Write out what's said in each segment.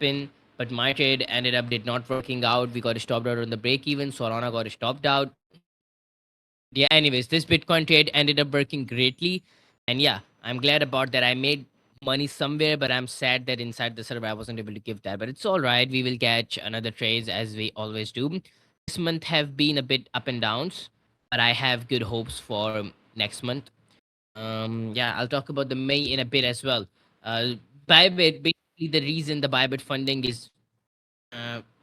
happen, but my trade ended up did not working out. We got stopped out on the break even. Solana got stopped out. Yeah, anyways, this Bitcoin trade ended up working greatly. And yeah, I'm glad about that. I made money somewhere, but I'm sad that inside the server I wasn't able to give that. But it's all right. We will catch another trades as we always do. This month have been a bit up and downs, but I have good hopes for next month. Yeah, I'll talk about the May in a bit as well. Bybit, basically the reason the Bybit funding is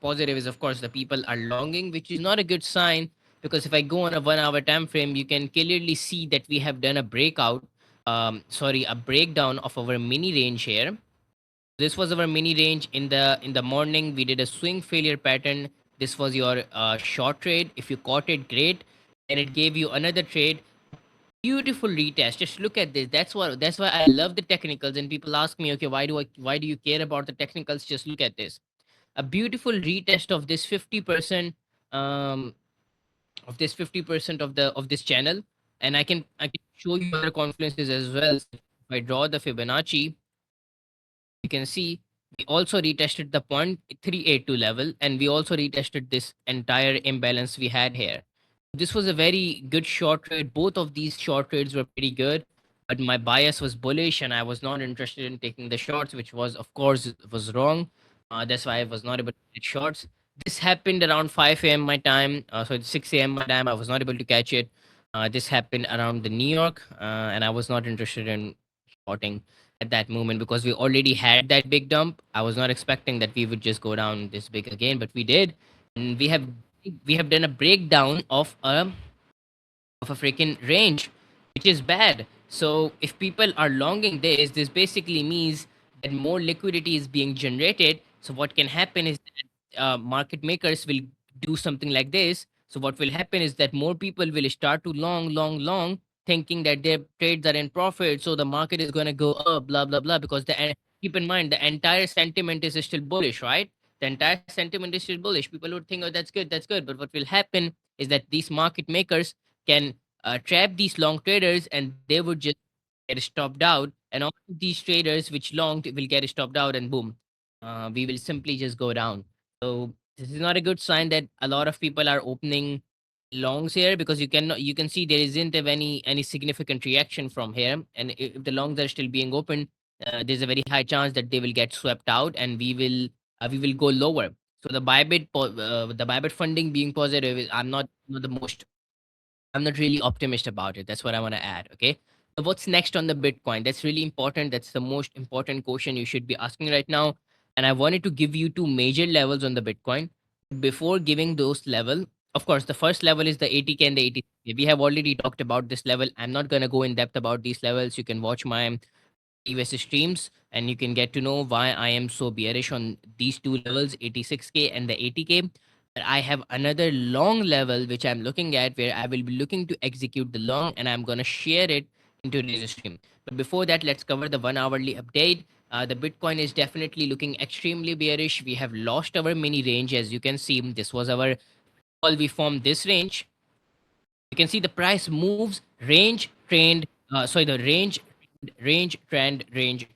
positive is of course the people are longing, which is not a good sign, because if I go on a 1 hour time frame, you can clearly see that we have done a breakout, sorry, a breakdown of our mini range here. This was our mini range in the morning. We did a swing failure pattern. This was your short trade. If you caught it, great. And it gave you another trade. Beautiful retest. Just look at this. That's why I love the technicals. And people ask me, okay, why do you care about the technicals? Just look at this. A beautiful retest of this 50% um of this 50% of this channel. And I can show you other confluences as well. If I draw the Fibonacci, you can see we also retested the 0.382 level, and we also retested this entire imbalance we had here. This was a very good short trade. Both of these short trades were pretty good, but my bias was bullish and I was not interested in taking the shorts, which was of course was wrong. That's why I was not able to get shorts. This happened around 5 a.m. my time, so it's 6 a.m. my time. I was not able to catch it. This happened around the New York, and I was not interested in shorting at that moment because we already had that big dump. I was not expecting that we would just go down this big again, but we did, and we have done a breakdown of a freaking range, which is bad. So if people are longing this basically means that more liquidity is being generated. So what can happen is that market makers will do something like this. So what will happen is that more people will start to long, thinking that their trades are in profit. So the market is going to go up, blah, blah, blah, because keep in mind, the entire sentiment is still bullish, right? The entire sentiment is still bullish. People would think, oh, that's good, that's good. But what will happen is that these market makers can trap these long traders and they would just get stopped out, and all of these traders which longed will get stopped out, and boom, we will simply just go down. So this is not a good sign that a lot of people are opening longs here, because you can see there isn't any significant reaction from here, and if the longs are still being opened, there's a very high chance that they will get swept out and we will go lower. So the Bybit funding being positive is, I'm not the most I'm not really optimistic about it. That's what I want to add. Okay. So what's next on the Bitcoin? That's really important. That's the most important question you should be asking right now. And I wanted to give you two major levels on the Bitcoin. Before giving those level, of course, the first level is the 80K and the 80K. We have already talked about this level. I'm not gonna go in depth about these levels. You can watch my previous streams and you can get to know why I am so bearish on these two levels, 86K and the 80K. But I have another long level which I'm looking at, where I will be looking to execute the long, and I'm gonna share it in today's stream. But before that, let's cover the 1 hourly update. The Bitcoin is definitely looking extremely bearish. We have lost our mini range. As you can see, this was our call. We formed this range. You can see the price moves range trend, sorry, the range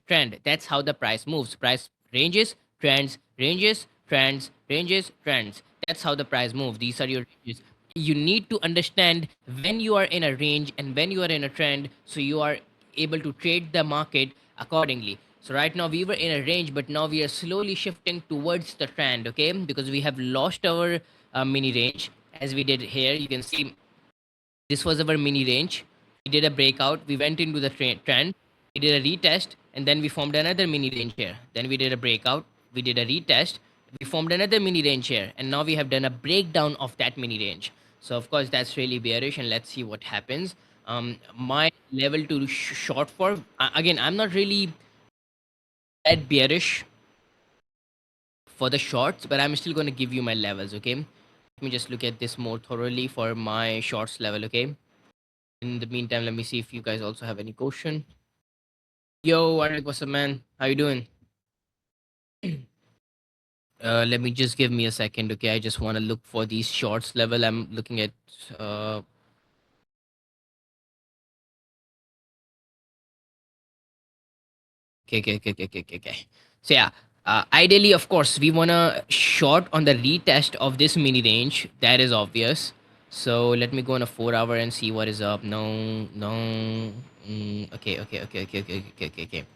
trend. That's how the price moves. Price ranges, trends, ranges, trends, ranges, trends. That's how the price moves. These are your ranges. You need to understand when you are in a range and when you are in a trend, so you are able to trade the market accordingly. So right now we were in a range, but now we are slowly shifting towards the trend, okay? Because we have lost our mini range, as we did here. You can see this was our mini range. We did a breakout. We went into the trend. We did a retest, and then we formed another mini range here. Then we did a breakout. We did a retest. We formed another mini range here, and now we have done a breakdown of that mini range. So of course that's really bearish, and let's see what happens. My level to short for, again, I'm not really that bearish for the shorts, but I'm still going to give you my levels. Okay, let me just look at this more thoroughly for my shorts level. Okay. In the meantime, let me see if you guys also have any question. Yo, Arik, what's up, man? How you doing? Let me just give me a second, okay? I just want to look for these shorts level. I'm looking at. Uh, okay. So yeah, Ideally, of course, we want to short on the retest of this mini range. That is obvious. So let me go on a 4 hour and see what is up. No, no. Okay, okay, okay, okay, okay, okay, okay, okay.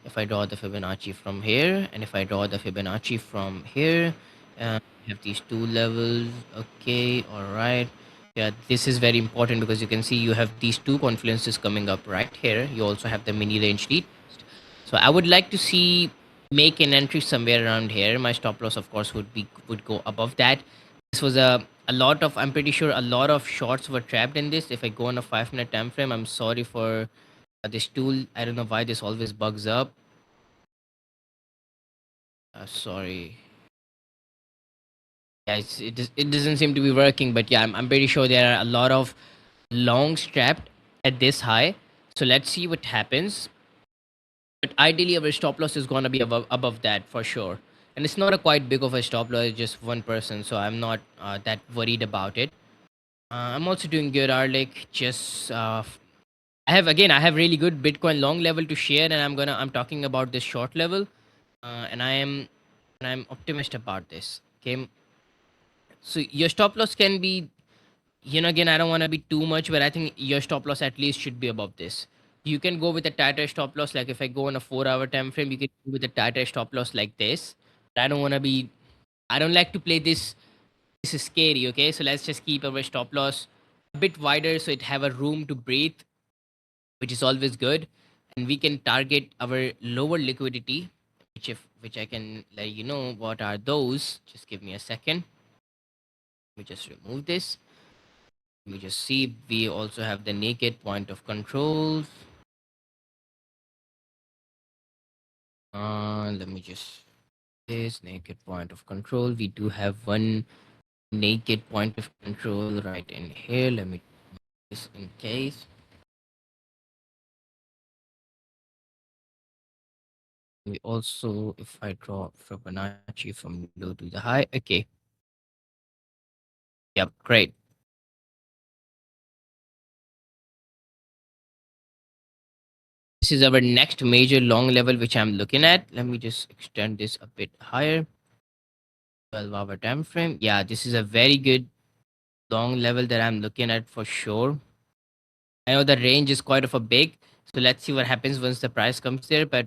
If I draw the Fibonacci from here, and if I draw the Fibonacci from here, we have these two levels. Okay, all right. Yeah, this is very important because you can see you have these two confluences coming up right here. You also have the mini range retest. So I would like to see make an entry somewhere around here. My stop loss, of course, would go above that. This was a lot of, I'm pretty sure a lot of shorts were trapped in this. If I go on a 5 minute time frame, I'm sorry for this tool. I don't know why this always bugs up. Sorry. Yeah, it doesn't seem to be working, but yeah, I'm pretty sure there are a lot of longs trapped at this high. So let's see what happens. But ideally, our stop loss is gonna be above that for sure. And it's not a quite big of a stop loss, it's just 1%, so I'm not that worried about it. I'm also doing good, Arlik. Just I have really good Bitcoin long level to share, and I'm talking about this short level, and I'm optimistic about this. Okay, so your stop loss can be, again, I don't want to be too much, but I think your stop loss at least should be above this. You can go with a tighter stop loss. Like if I go on a 4 hour time frame, you can go with a tighter stop loss like this. But I don't want to be, I don't like to play this. This is scary. Okay. So let's just keep our stop loss a bit wider so it have a room to breathe, which is always good. And we can target our lower liquidity, which I can let you know what are those. Just give me a second. Let me just remove this. Let me just see. We also have the naked point of controls. Let me just this naked point of control. We do have one naked point of control right in here. Let me just in case. We also, if I draw Fibonacci from low to the high, okay. Yep, great. This is our next major long level which I'm looking at. Let me just extend this a bit higher. 12 hour time frame. Yeah, this is a very good long level that I'm looking at for sure. I know the range is quite of a big, so let's see what happens once the price comes there. But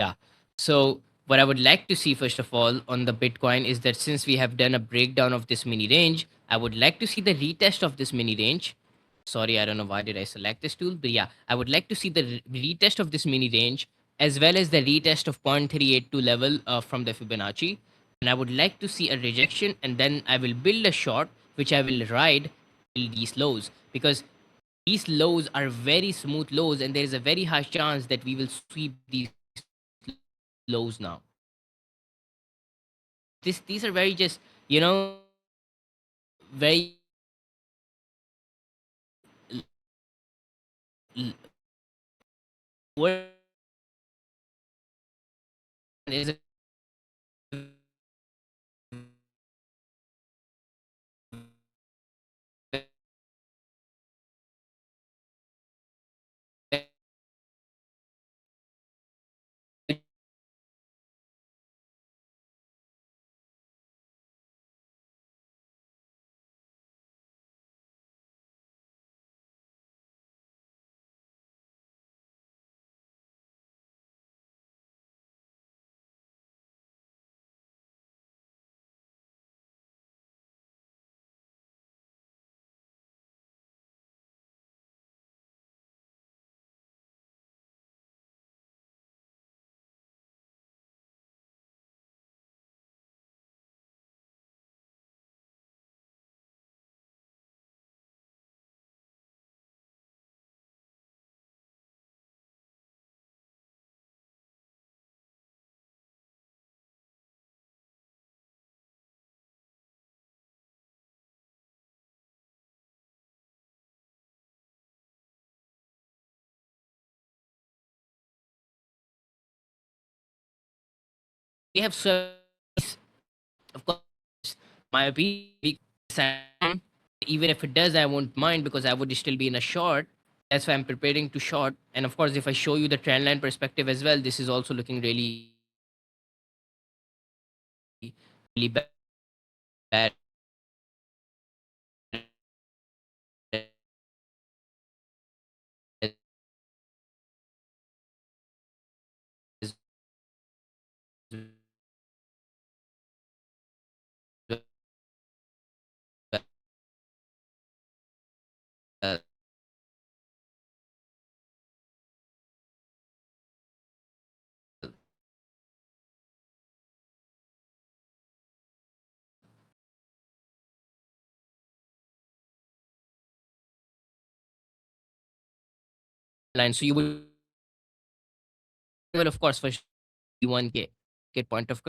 yeah, so what I would like to see first of all on the Bitcoin is that since we have done a breakdown of this mini range, I would like to see the retest of this mini range. Sorry, I don't know why did I select this tool, but yeah, I would like to see the retest of this mini range as well as the retest of 0.382 level from the Fibonacci. And I would like to see a rejection, and then I will build a short which I will ride till these lows, because these lows are very smooth lows, and there is a very high chance that we will sweep these lows now. These are very just, very l- is we have service, of course, my opinion. Even if it does, I won't mind because I would still be in a short. That's why I'm preparing to short. And of course, if I show you the trend line perspective as well, this is also looking really really bad as well. Line. So you would, well, of course, for 1K get point of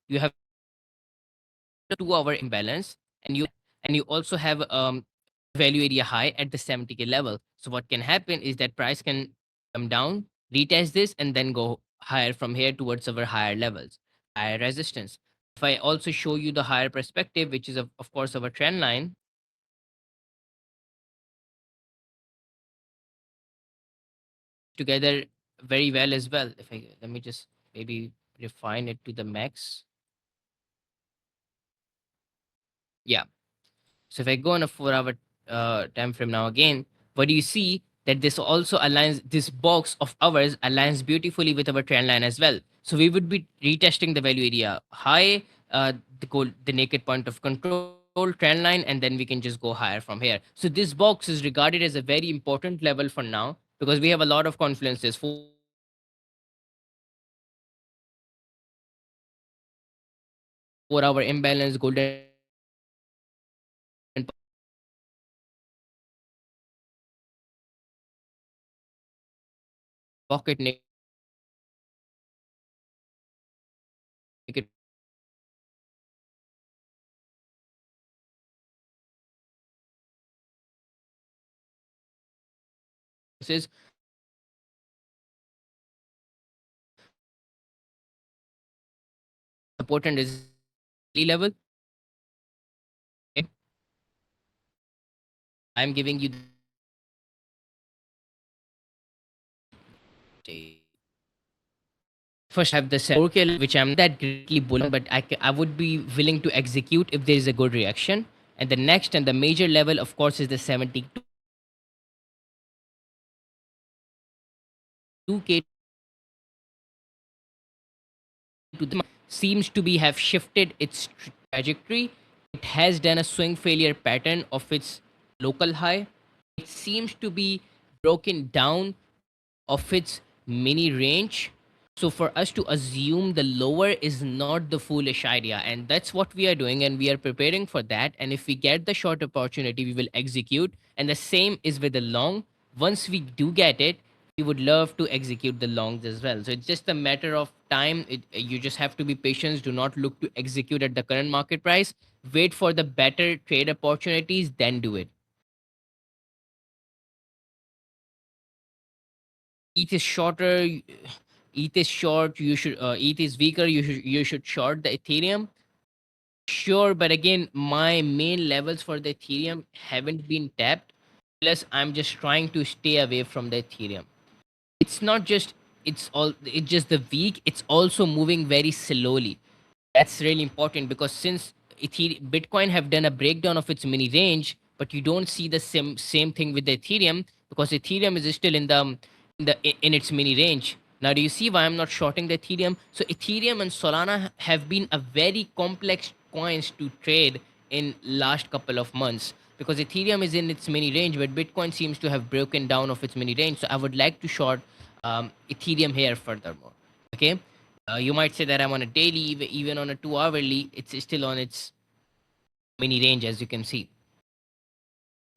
you have 2 hour imbalance, and you also have value area high at the 70K level. So what can happen is that price can come down, retest this, and then go higher from here towards our higher levels, higher resistance. If I also show you the higher perspective, which is of course our trend line together very well as well. If I let me just maybe refine it to the max. Yeah. So if I go on a 4 hour time frame now again, what do you see? That this also aligns, this box of ours aligns beautifully with our trend line as well. So we would be retesting the value area high, the naked point of control trend line, and then we can just go higher from here. So this box is regarded as a very important level for now because we have a lot of confluences. 4 hour imbalance, golden pocket naked prices, support and resistance level. Okay? I'm giving you the first have the 4K, which I'm that greatly bullish, but I would be willing to execute if there is a good reaction. And the next and the major level, of course, is the 72K to the seems to be have shifted its trajectory. It has done a swing failure pattern of its local high. It seems to be broken down of its mini range. So for us to assume the lower is not the foolish idea, and that's what we are doing, and we are preparing for that. And if we get the short opportunity, we will execute. And the same is with the long. Once we do get it, we would love to execute the longs as well. So it's just a matter of time. You just have to be patient. Do not look to execute at the current market price. Wait for the better trade opportunities, then do it. ETH is shorter. ETH is short. You should ETH is weaker. You should short the Ethereum. Sure, but again, my main levels for the Ethereum haven't been tapped. Plus, I'm just trying to stay away from the Ethereum. It's not just it's just the week. It's also moving very slowly. That's really important because since Bitcoin have done a breakdown of its mini range, but you don't see the same thing with the Ethereum because Ethereum is still in its mini range. Now, do you see why I'm not shorting the Ethereum? So Ethereum and Solana have been a very complex coins to trade in last couple of months because Ethereum is in its mini range, but Bitcoin seems to have broken down of its mini range. So I would like to short Ethereum here furthermore. Okay, you might say that I'm on a daily, even on a 2 hourly, it's still on its mini range, as you can see.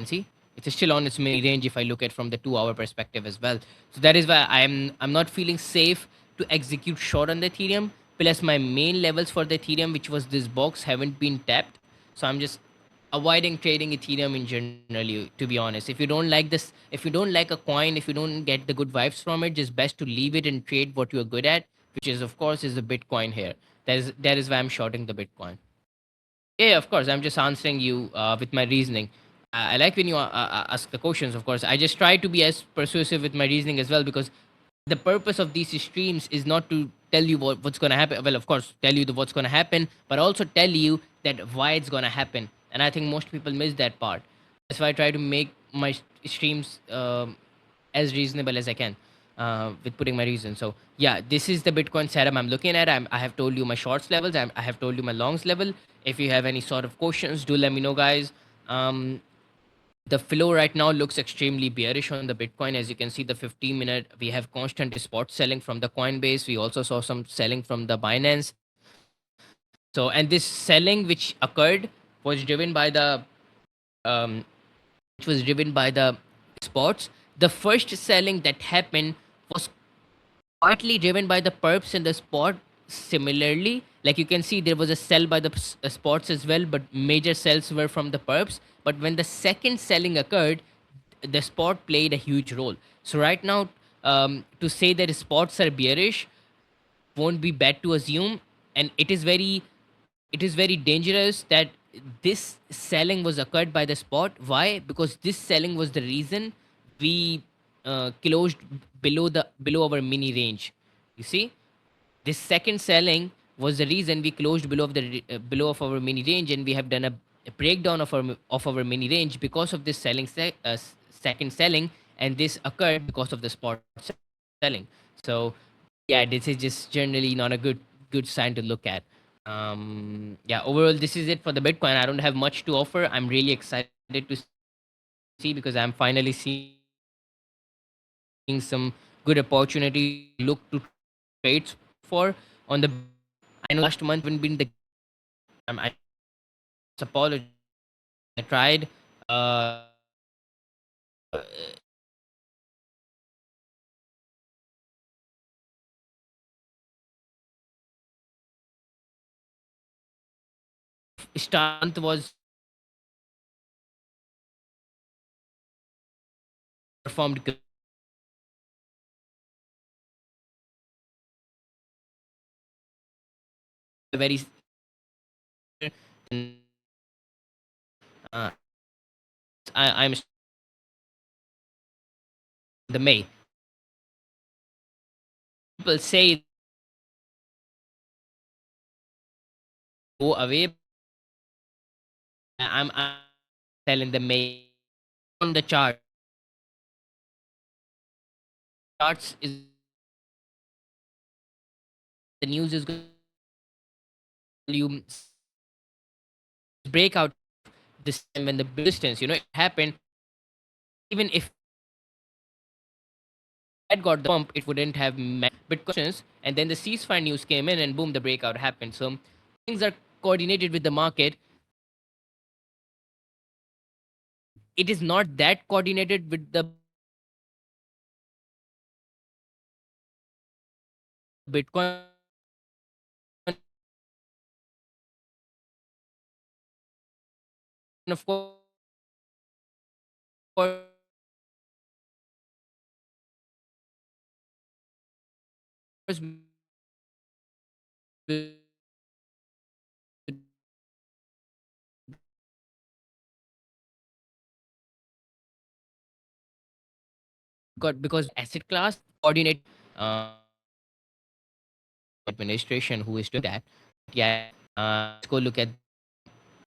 See, it's still on its mini range if I look at from the 2 hour perspective as well. So that is why I'm not feeling safe to execute short on the Ethereum. Plus, my main levels for the Ethereum, which was this box, haven't been tapped. So I'm just avoiding trading Ethereum in generally. To be honest, if you don't like this, if you don't like a coin, if you don't get the good vibes from it, just best to leave it and trade what you are good at, which is of course is the Bitcoin here. That is why I'm shorting the Bitcoin. Yeah, of course. I'm just answering you with my reasoning. I like when you ask the questions, of course. I just try to be as persuasive with my reasoning as well because the purpose of these streams is not to tell you what's going to happen. Well, of course, tell you what's going to happen, but also tell you that why it's going to happen. And I think most people miss that part. That's why I try to make my streams as reasonable as I can with putting my reason. So yeah, this is the Bitcoin setup I'm looking at. I have told you my shorts levels. I have told you my longs level. If you have any sort of questions, do let me know, guys. The flow right now looks extremely bearish on the Bitcoin. As you can see, the 15-minute, we have constant spot selling from the Coinbase. We also saw some selling from the Binance. So, and this selling which occurred was driven by the um, which was driven by the spots. The first selling that happened was partly driven by the perps and the spot. Similarly, like you can see, there was a sell by the spots as well, but major sells were from the perps. But when the second selling occurred, the spot played a huge role. So right now, to say that spots are bearish won't be bad to assume, and it is very dangerous that this selling was occurred by the spot. Why? Because this selling was the reason we closed below our mini range. You see, this second selling was the reason we closed below of our mini range, and we have done a breakdown of our mini range because of this second selling, and this occurred because of the spot selling. So yeah, this is just generally not a good sign to look at. Yeah, overall, this is it for the Bitcoin. I don't have much to offer. I'm really excited to see, because I'm finally seeing some good opportunity look to trades for on the. I know last month haven't been the. I apologize. I tried. Uh, Stunt was performed very. Uh, I'm the May. People say go away. I'm telling the May on the charts is the news is going volume breakout this time when the distance, it happened. Even if had got the pump, it wouldn't have met Bitcoins. And then the ceasefire news came in, and boom, the breakout happened. So things are coordinated with the market. It is not that coordinated with the Bitcoin. Of course, because asset class coordinate administration who is doing that. Yeah, let's go look at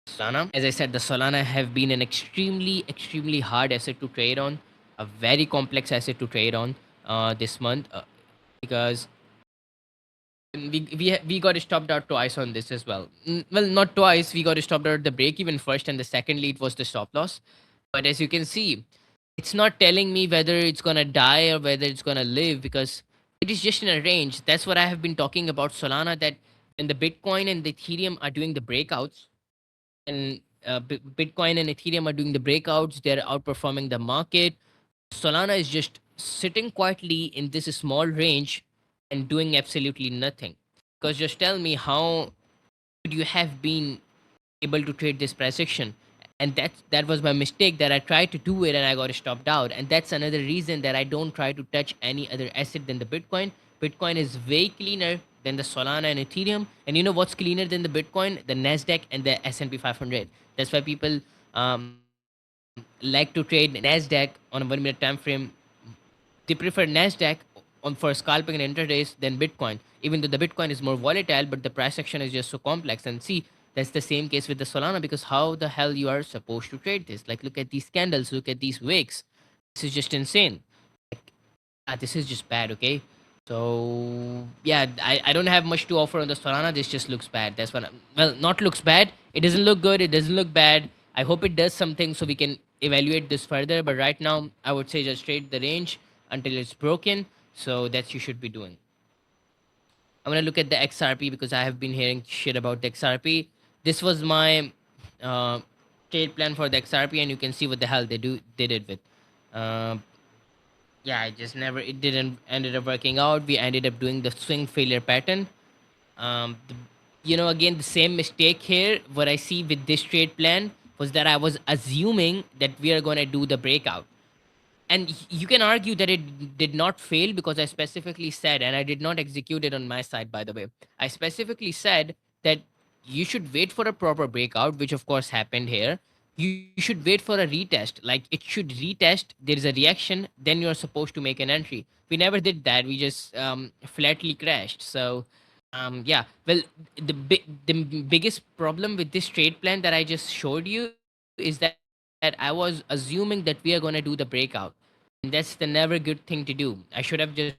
Solana. As I said, the Solana have been an extremely hard asset to trade on, a very complex asset to trade on this month, because we got stopped out twice on this as well. Well, not twice. We got stopped out at the break even first, and the secondly it was the stop loss. But as you can see, it's not telling me whether it's gonna die or whether it's gonna live, because it is just in a range. That's what I have been talking about Solana. That when the Bitcoin and the Ethereum are doing the breakouts, and Bitcoin and Ethereum are doing the breakouts, they're outperforming the market. Solana is just sitting quietly in this small range and doing absolutely nothing. Because just tell me, how could you have been able to trade this price action? And that was my mistake, that I tried to do it and I got stopped out. And that's another reason that I don't try to touch any other asset than the Bitcoin. Bitcoin is way cleaner than the Solana and Ethereum. And you know what's cleaner than the Bitcoin? The Nasdaq and the S&P 500. That's why people like to trade Nasdaq on a 1 minute time frame. They prefer Nasdaq on for scalping and intradays than Bitcoin. even though the Bitcoin is more volatile, but the price action is just so complex. And see, that's the same case with the Solana, because how the hell you are supposed to trade this? Like, look at these candles, look at these wicks. This is just insane. This is just bad, okay? So yeah, I don't have much to offer on the Solana. This just looks bad. That's what well, not looks bad. It doesn't look good. It doesn't look bad. I hope it does something so we can evaluate this further. But right now, I would say just trade the range until it's broken. So that's you should be doing. I'm gonna look at the XRP because I have been hearing shit about the XRP. This was my uh, trade plan for the XRP, and you can see what the hell they did with. Uh, yeah, I just never it didn't ended up working out. We ended up doing the swing failure pattern. The, again, the same mistake here. What I see with this trade plan was that I was assuming that we are going to do the breakout, and you can argue that it did not fail because I specifically said, and I did not execute it on my side, by the way. I specifically said that you should wait for a proper breakout, which of course happened here. You should wait for a retest. Like, it should retest, there is a reaction, then you're supposed to make an entry. We never did that. We just flatly crashed. So yeah, well, the biggest problem with this trade plan that I just showed you is that I was assuming that we are going to do the breakout. And that's the never good thing to do. I should have just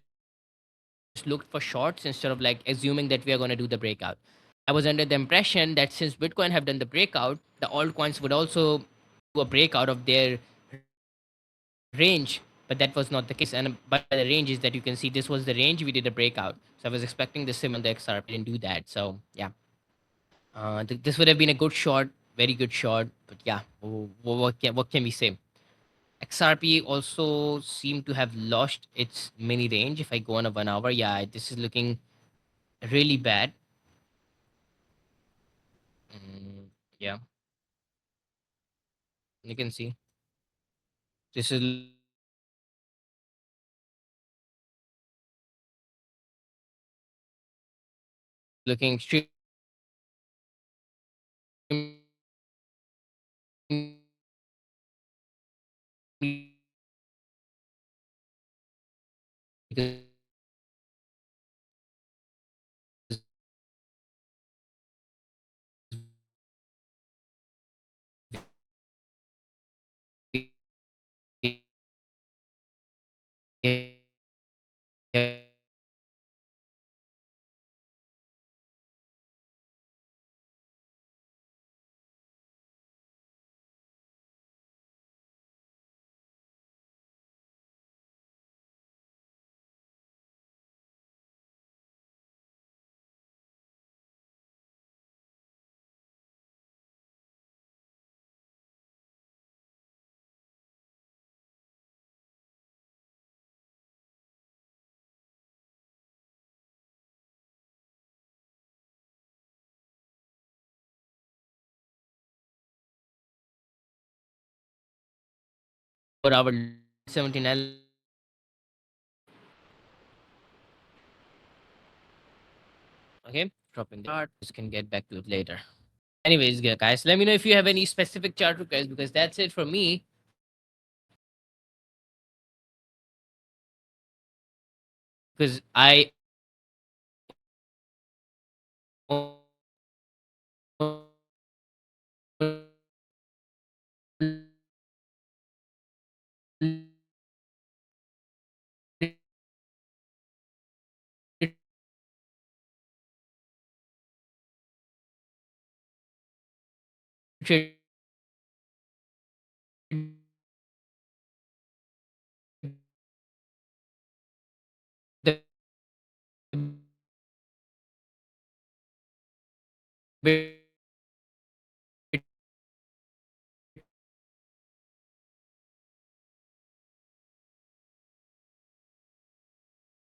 looked for shorts instead of like assuming that we are going to do the breakout. I was under the impression that since Bitcoin have done the breakout, the altcoins would also do a breakout of their range, but that was not the case. And by the range is that you can see this was the range we did a breakout. So I was expecting the sim on the XRP didn't do that. So yeah, this would have been a good shot, very good shot. But yeah, what can we say? XRP also seemed to have lost its mini range. If I go on a 1 hour, yeah, this is looking really bad. Yeah, you can see this is looking extremely for our 79. Okay, dropping the chart. Just can get back to it later. Anyways, yeah, guys, let me know if you have any specific chart requests because that's it for me. Because I the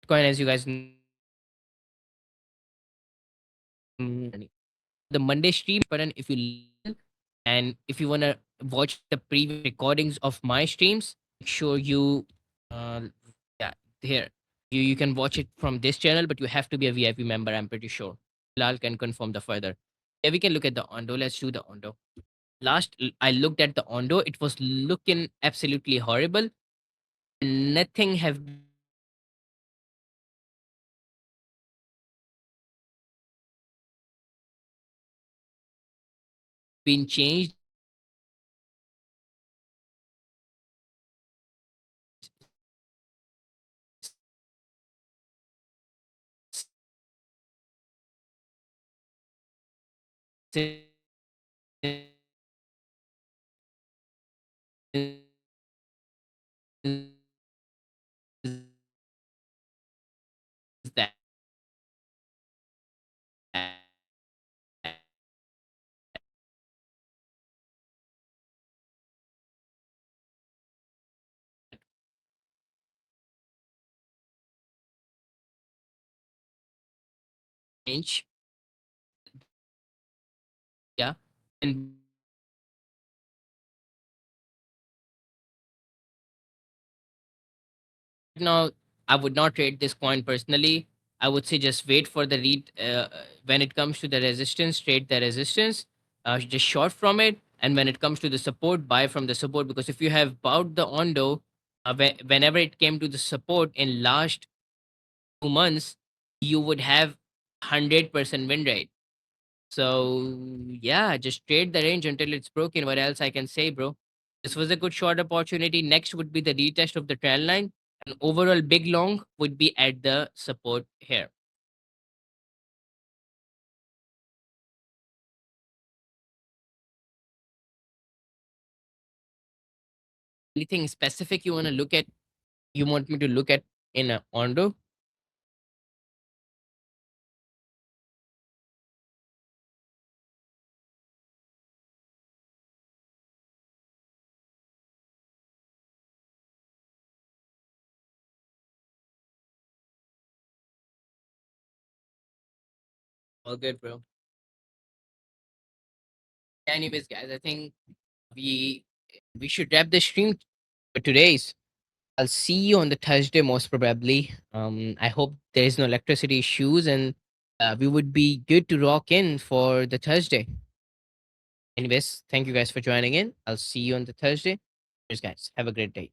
Bitcoin, as you guys the Monday stream button if you and if you wanna watch the previous recordings of my streams, make sure you yeah, here. You can watch it from this channel, but you have to be a VIP member, I'm pretty sure. Lal can confirm the further. Yeah, we can look at the Ondo. Let's do the Ondo. I looked at the Ondo, it was looking absolutely horrible. Nothing have been changed since that change. Yeah. And now, I would not trade this coin personally. I would say just wait for the read. When it comes to the resistance, trade the resistance, just short from it. And when it comes to the support, buy from the support. Because if you have bought the Ondo, whenever it came to the support in last 2 months, you would have 100% win rate. So yeah, just trade the range until it's broken. What else I can say, bro? This was a good short opportunity. Next would be the retest of the trend line. And overall big long would be at the support here. Anything specific you want to look at? You want me to look at in a Ondo? All good, bro. Anyways, guys, I think we we should wrap the stream for today's. I'll see you on the Thursday most probably. I hope there is no electricity issues and we would be good to rock in for the Thursday. Anyways, thank you guys for joining in. I'll see you on the Thursday. Cheers, guys. Have a great day.